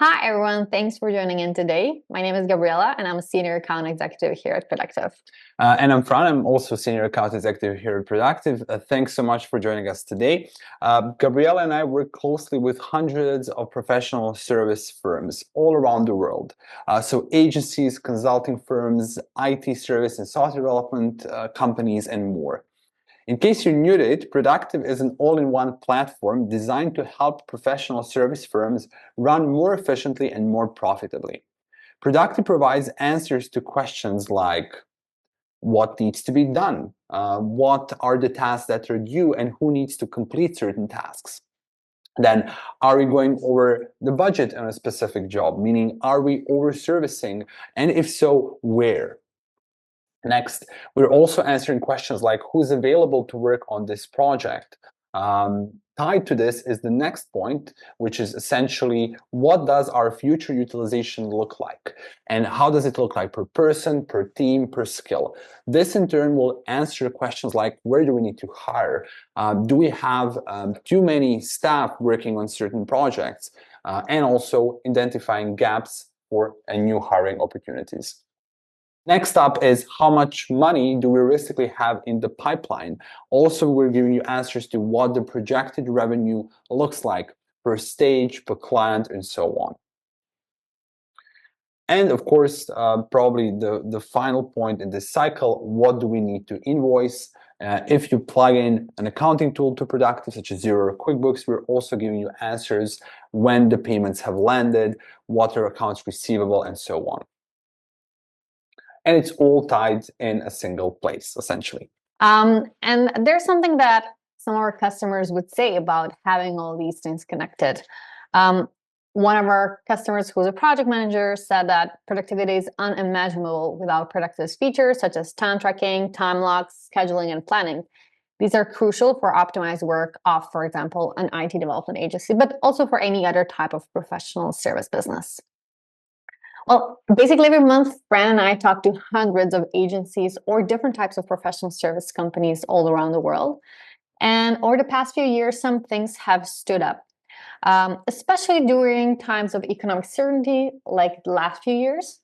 Hi, everyone. Thanks for joining in today. My name is Gabrijela, and I'm a Senior Account Executive here at Productive. And I'm Fran. I'm also Senior Account Executive here at Productive. Thanks so much for joining us today. Gabrijela and I work closely with hundreds of professional service firms all around the world. So agencies, consulting firms, IT service and software development companies, and more. In case you're new to it, Productive is an all-in-one platform designed to help professional service firms run more efficiently and more profitably. Productive provides answers to questions like, what needs to be done? What are the tasks that are due and who needs to complete certain tasks? Then, are we going over the budget on a specific job? Meaning, are we over-servicing? And if so, where? Next, we're also answering questions like who's available to work on this project. Tied to this is the next point, which is essentially what does our future utilization look like? And how does it look like per person, per team, per skill? This in turn will answer questions like where do we need to hire? Do we have too many staff working on certain projects? And also identifying gaps for new hiring opportunities. Next up is how much money do we realistically have in the pipeline? Also, we're giving you answers to what the projected revenue looks like per stage, per client, and so on. And of course, probably the final point in this cycle, what do we need to invoice? If you plug in an accounting tool to Productive, such as Xero or QuickBooks, we're also giving you answers when the payments have landed, what are accounts receivable, and so on. And it's all tied in a single place, essentially. And there's something that some of our customers would say about having all these things connected. One of our customers, who's a project manager, said that productivity is unimaginable without Productive's features such as time tracking, time locks, scheduling, and planning. These are crucial for optimized work of, for example, an IT development agency, but also for any other type of professional service business. Well, basically every month, Fran and I talk to hundreds of agencies or different types of professional service companies all around the world. And over the past few years, some things have stood up, especially during times of economic certainty, like the last few years.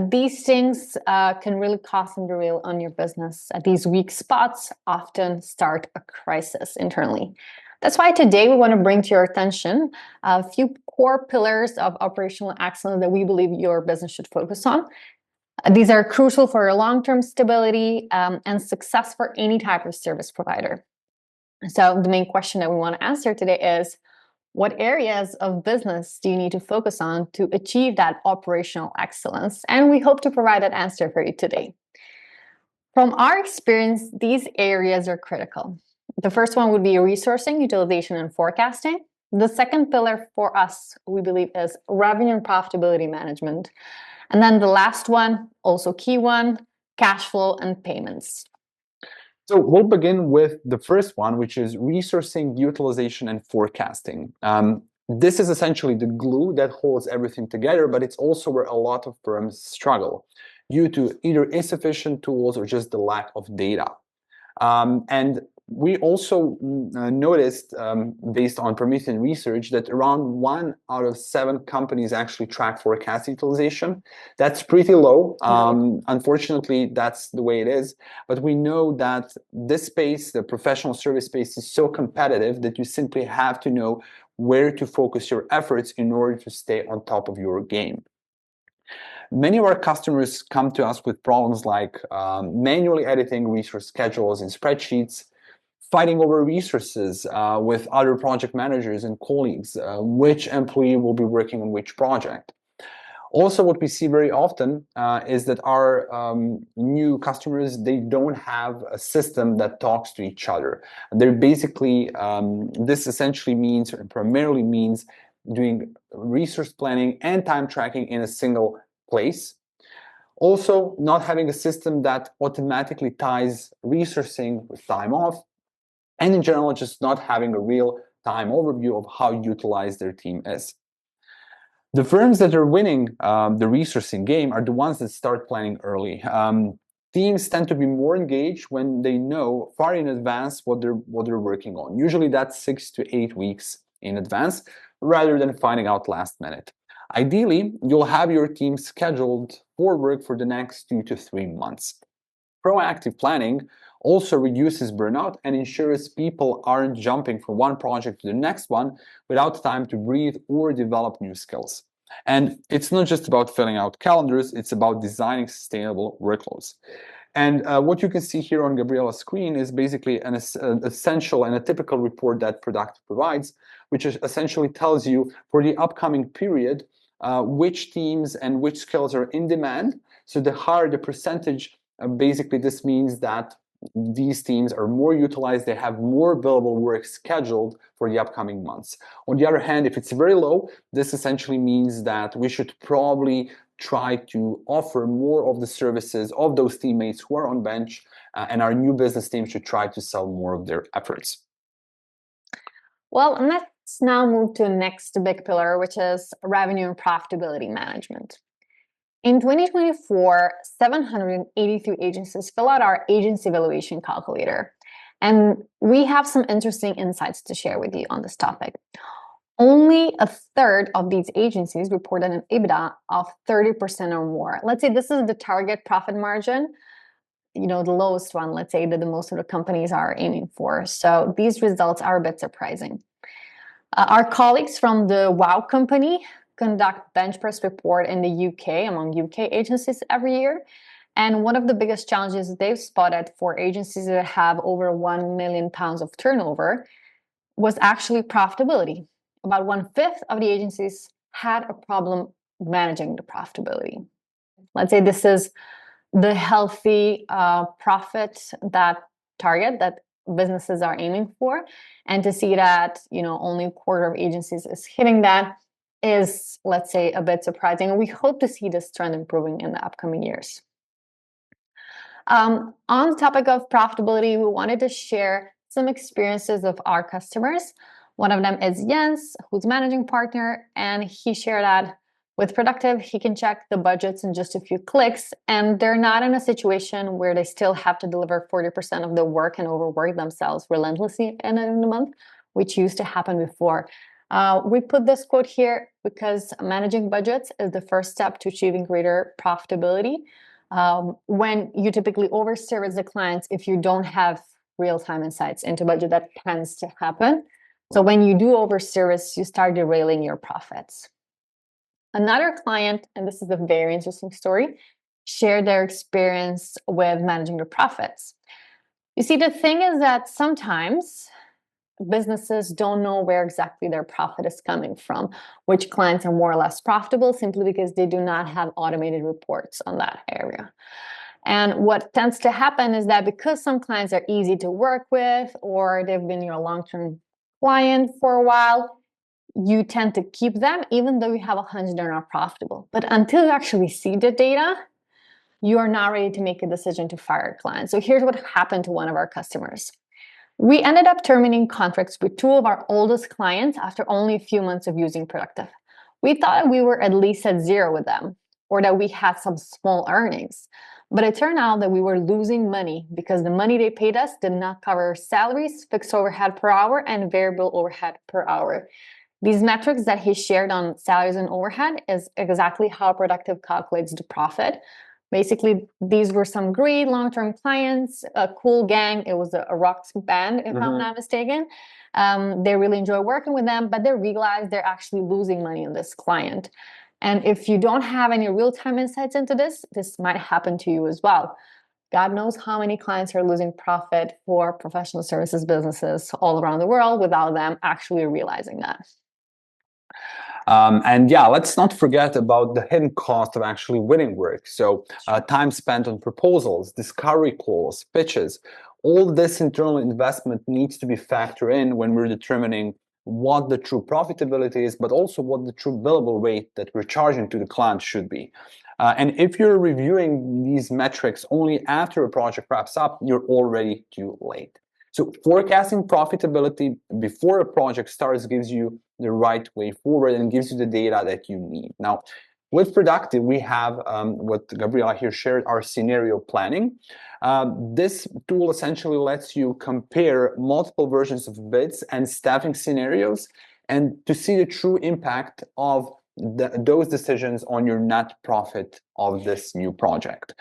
These things can really cause and derail on your business. These weak spots often start a crisis internally. That's why today we want to bring to your attention a few core pillars of operational excellence that we believe your business should focus on. These are crucial for your long-term stability and success for any type of service provider. So the main question that we want to answer today is, what areas of business do you need to focus on to achieve that operational excellence? And we hope to provide that answer for you today. From our experience, these areas are critical. The first one would be resourcing, utilization, and forecasting. The second pillar for us, we believe, is revenue and profitability management. And then the last one, also key one, cash flow and payments. So we'll begin with the first one, which is resourcing, utilization, and forecasting. This is essentially the glue that holds everything together, but it's also where a lot of firms struggle due to either insufficient tools or just the lack of data. And we also noticed, based on Promethean research, that around 1 out of 7 companies actually track forecast utilization. That's pretty low. Unfortunately, that's the way it is. But we know that this space, the professional service space, is so competitive that you simply have to know where to focus your efforts in order to stay on top of your game. Many of our customers come to us with problems like manually editing resource schedules in spreadsheets, fighting over resources with other project managers and colleagues, which employee will be working on which project. Also, what we see very often is that our new customers, they don't have a system that talks to each other. They're basically, this essentially means, or primarily means, doing resource planning and time tracking in a single place. Also, not having a system that automatically ties resourcing with time off, and in general, just not having a real-time overview of how utilized their team is. The firms that are winning the resourcing game are the ones that start planning early. Teams tend to be more engaged when they know far in advance what they're working on. Usually that's 6 to 8 weeks in advance, rather than finding out last minute. Ideally, you'll have your team scheduled for work for the next 2 to 3 months. Proactive planning also reduces burnout and ensures people aren't jumping from one project to the next one without time to breathe or develop new skills. And it's not just about filling out calendars, it's about designing sustainable workloads. And what you can see here on Gabrijela's screen is basically an essential and a typical report that Productive provides, which essentially tells you for the upcoming period which teams and which skills are in demand. So the higher the percentage, basically this means that these teams are more utilized, they have more billable work scheduled for the upcoming months. On the other hand, if it's very low, this essentially means that we should probably try to offer more of the services of those teammates who are on bench, and our new business team should try to sell more of their efforts. Well, let's now move to the next big pillar, which is revenue and profitability management. In 2024, 783 agencies fill out our agency valuation calculator, and we have some interesting insights to share with you on this topic. Only a third of these agencies reported an EBITDA of 30% or more. Let's say this is the target profit margin, the lowest one, let's say, that the most of the companies are aiming for. So these results are a bit surprising. Our colleagues from the WOW company conduct bench press report in the UK among UK agencies every year. And one of the biggest challenges they've spotted for agencies that have over £1 million of turnover was actually profitability. About 1/5 of the agencies had a problem managing the profitability. Let's say this is the healthy profit target that businesses are aiming for, and to see that only a quarter of agencies is hitting that is, let's say, a bit surprising. And we hope to see this trend improving in the upcoming years. On the topic of profitability, we wanted to share some experiences of our customers. One of them is Jens, who's managing partner, and he shared that with Productive, he can check the budgets in just a few clicks, and they're not in a situation where they still have to deliver 40% of the work and overwork themselves relentlessly in a month, which used to happen before. We put this quote here because managing budgets is the first step to achieving greater profitability. When you typically overservice the clients, if you don't have real-time insights into budget, that tends to happen. So when you do overservice, you start derailing your profits. Another client, and this is a very interesting story, shared their experience with managing their profits. You see, the thing is that sometimes businesses don't know where exactly their profit is coming from, which clients are more or less profitable, simply because they do not have automated reports on that area. And what tends to happen is that because some clients are easy to work with, or they've been your long-term client for a while, you tend to keep them even though you have a hunch they're not profitable. But until you actually see the data, you are not ready to make a decision to fire a client. So here's what happened to one of our customers. We ended up terminating contracts with two of our oldest clients after only a few months of using Productive. We thought we were at least at zero with them, or that we had some small earnings. But it turned out that we were losing money because the money they paid us did not cover salaries, fixed overhead per hour, and variable overhead per hour. These metrics that he shared on salaries and overhead is exactly how Productive calculates the profit. Basically, these were some great long-term clients, a cool gang. It was a rock band, if I'm not mistaken. They really enjoy working with them, but they realize they're actually losing money on this client. And if you don't have any real-time insights into this, this might happen to you as well. God knows how many clients are losing profit for professional services businesses all around the world without them actually realizing that. And yeah, let's not forget about the hidden cost of actually winning work. So time spent on proposals, discovery calls, pitches, all this internal investment needs to be factored in when we're determining what the true profitability is, but also what the true billable rate that we're charging to the client should be. And if you're reviewing these metrics only after a project wraps up, you're already too late. So forecasting profitability before a project starts gives you the right way forward and gives you the data that you need. Now, with Productive, we have what Gabrijela here shared, our scenario planning. This tool essentially lets you compare multiple versions of bids and staffing scenarios and to see the true impact of those decisions on your net profit of this new project.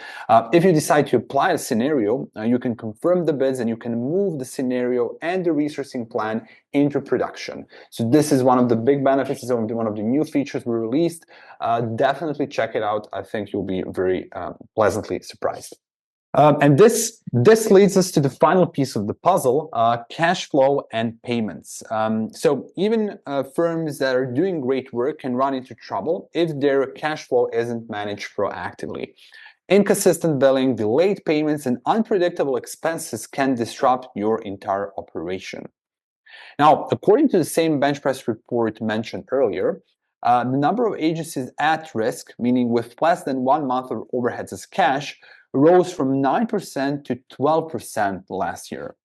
If you decide to apply a scenario, you can confirm the bids and you can move the scenario and the resourcing plan into production. So this is one of the big benefits, is one of the new features we released. Definitely check it out. I think you'll be very pleasantly surprised. And this leads us to the final piece of the puzzle, cash flow and payments. So even firms that are doing great work can run into trouble if their cash flow isn't managed proactively. Inconsistent billing, delayed payments, and unpredictable expenses can disrupt your entire operation. Now, according to the same bench press report mentioned earlier, the number of agencies at risk, meaning with less than 1 month of overheads as cash, rose from 9% to 12% last year.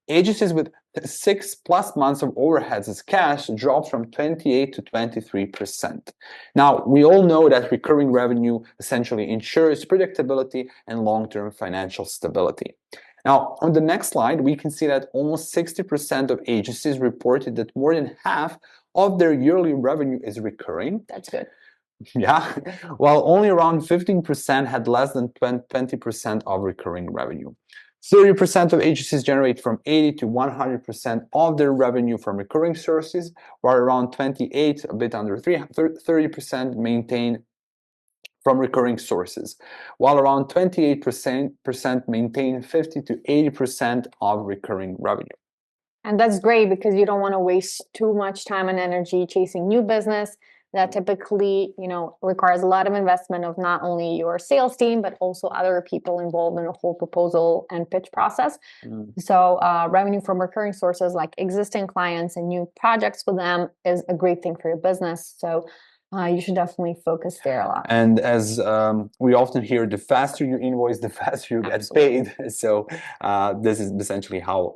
Agencies with 6+ months of overheads as cash dropped from 28 to 23%. Now, we all know that recurring revenue essentially ensures predictability and long-term financial stability. Now, on the next slide, we can see that almost 60% of agencies reported that more than half of their yearly revenue is recurring. That's good. Yeah, while only around 15% had less than 20% of recurring revenue. 30% of agencies generate from 80 to 100% of their revenue from recurring sources, while around 28, a bit under 30% maintain from recurring sources, while around 28% maintain 50 to 80% of recurring revenue. And that's great because you don't want to waste too much time and energy chasing new business that typically, requires a lot of investment of not only your sales team, but also other people involved in the whole proposal and pitch process. So revenue from recurring sources like existing clients and new projects for them is a great thing for your business. So you should definitely focus there a lot. And as we often hear, the faster you invoice, the faster you get paid. So this is essentially how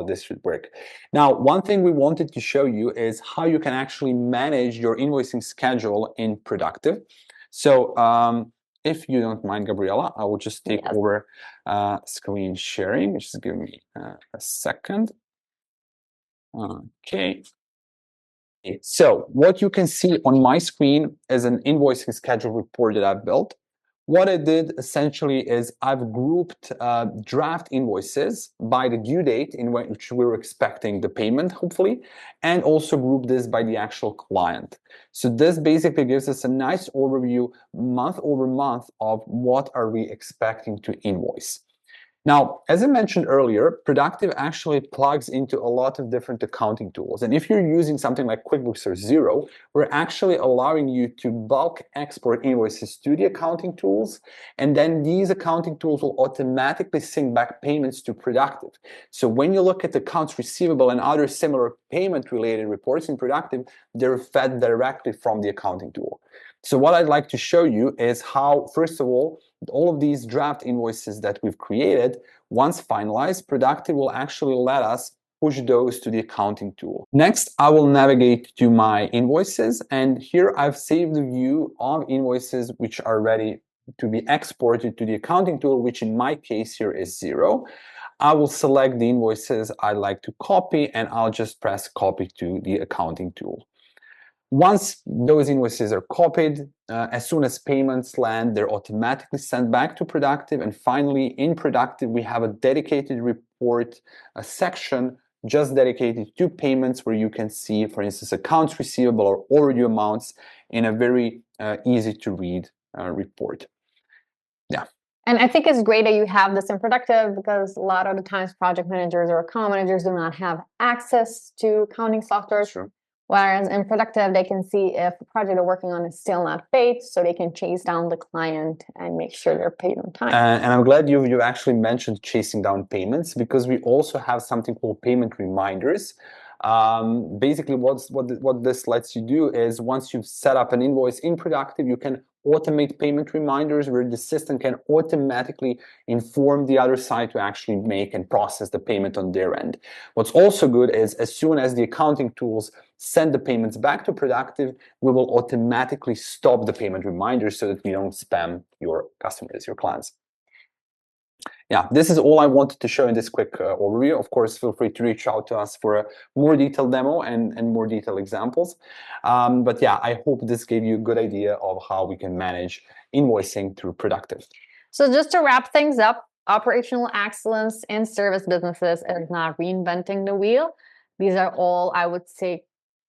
this should work. Now, one thing we wanted to show you is how you can actually manage your invoicing schedule in Productive. So if you don't mind, Gabriela, I will just take over screen sharing. Just give me a second. Okay. So what you can see on my screen is an invoicing schedule report that I've built. What I did essentially is I've grouped draft invoices by the due date in which we were expecting the payment, hopefully, and also grouped this by the actual client. So this basically gives us a nice overview month over month of what are we expecting to invoice. Now, as I mentioned earlier, Productive actually plugs into a lot of different accounting tools. And if you're using something like QuickBooks or Xero, we're actually allowing you to bulk export invoices to the accounting tools. And then these accounting tools will automatically sync back payments to Productive. So when you look at accounts receivable and other similar payment-related reports in Productive, they're fed directly from the accounting tool. So what I'd like to show you is how, first of all of these draft invoices that we've created, once finalized, Productive will actually let us push those to the accounting tool. Next, I will navigate to my invoices, and here I've saved the view of invoices which are ready to be exported to the accounting tool, which in my case here is Xero. I will select the invoices I'd like to copy, and I'll just press copy to the accounting tool. Once those invoices are copied, as soon as payments land, they're automatically sent back to Productive. And finally, in Productive, we have a dedicated report, a section just dedicated to payments where you can see, for instance, accounts receivable or overdue amounts in a very easy to read report. Yeah. And I think it's great that you have this in Productive because a lot of the times project managers or account managers do not have access to accounting software. Sure. Whereas in Productive, they can see if the project they're working on is still not paid, so they can chase down the client and make sure they're paid on time. And I'm glad you actually mentioned chasing down payments, because we also have something called payment reminders. Basically, what this lets you do is once you've set up an invoice in Productive, you can automate payment reminders where the system can automatically inform the other side to actually make and process the payment on their end. What's also good is as soon as the accounting tools send the payments back to Productive, we will automatically stop the payment reminders so that we don't spam your customers, your clients. Yeah, this is all I wanted to show in this quick overview. Of course, feel free to reach out to us for a more detailed demo and more detailed examples. But yeah, I hope this gave you a good idea of how we can manage invoicing through Productive. So just to wrap things up, operational excellence in service businesses is not reinventing the wheel. These are all, I would say,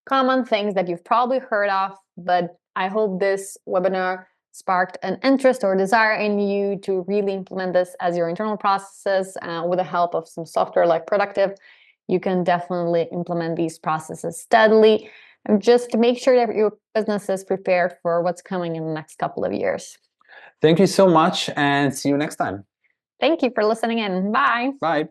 common things that you've probably heard of, but I hope this webinar sparked an interest or desire in you to really implement this as your internal processes with the help of some software like Productive. You can definitely implement these processes steadily and just to make sure that your business is prepared for what's coming in the next couple of years. Thank you so much and see you next time. Thank you for listening in. Bye. Bye.